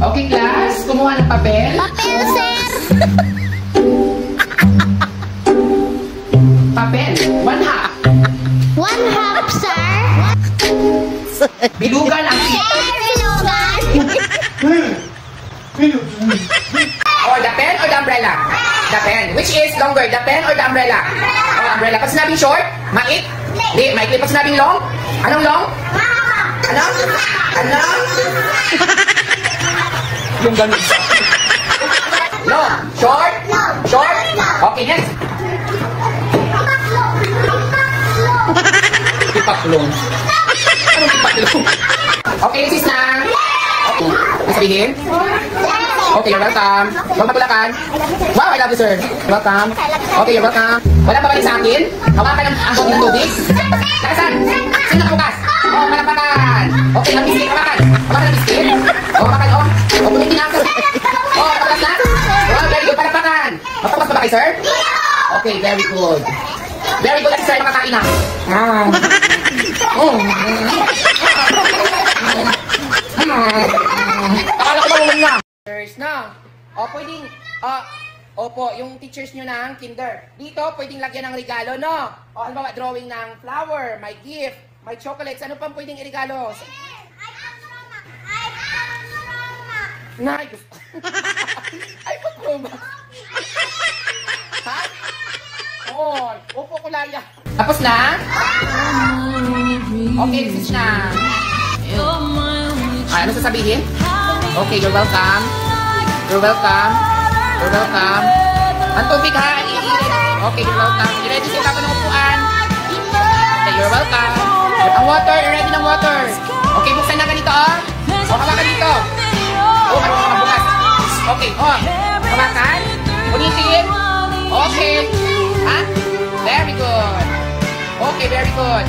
Okay, class. Kumuha ng papel. Papel, sir. Papel. 1/2. 1/2, sir. Bilugan ang Sir, bilugan. Oh, the pen or the umbrella? The pen. Which is longer, the pen or the umbrella? Oh, umbrella. Pag sinabing short, mait. Di, maikli. Pag sinabing long, anong long? Ano? Ano? Yung ganun. Long. Short? Short? Okay, next. Ipaklong. Anong ipaklong? Okay, this is na. Okay. May sabihin? Okay, you're welcome. Huwag matulakan. Wow, I love you, sir. Welcome. Okay, you're welcome. Wala pa ba sa akin? Hawakan ang bote ng tubig. Nakasan? Sino nakabukas? Oh, malapakan. Okay, ang biscuit. Hawakan. Hawakan ang biscuit. Oh, hawakan. Oh, oh, pumitin ako. Oh, papakas na? Oh, very good. Palapakan. Mapapas pa ba kay sir? Okay, very good. Very good. At sir, makakain na. Oh. Akala ko ba na? Teachers na. O, pwedeng, opo, yung teachers nyo ng kinder. Dito, pwedeng lagyan ng regalo, no? O, halimbawa, drawing ng flower, may gift, may chocolates. Ano pang pwedeng irigalo? Nay, gusto. iPhone Pro Max. Ha? Oo, opo ko lang yan. Tapos na? Okay, this is na. Ay, ano sasabihin? Okay, you're welcome. You're welcome. You're welcome. Ang tubig ha, okay, you're welcome. You ready sa ng upuan? Okay, you're welcome. Ang water, you ready ng water? Okay, buksan na ganito, oh. O, hawakan dito. Oh, ano ka mabukas? Okay, oh. Hawakan. Unitin. Okay. Ha? Very good. Okay, very good.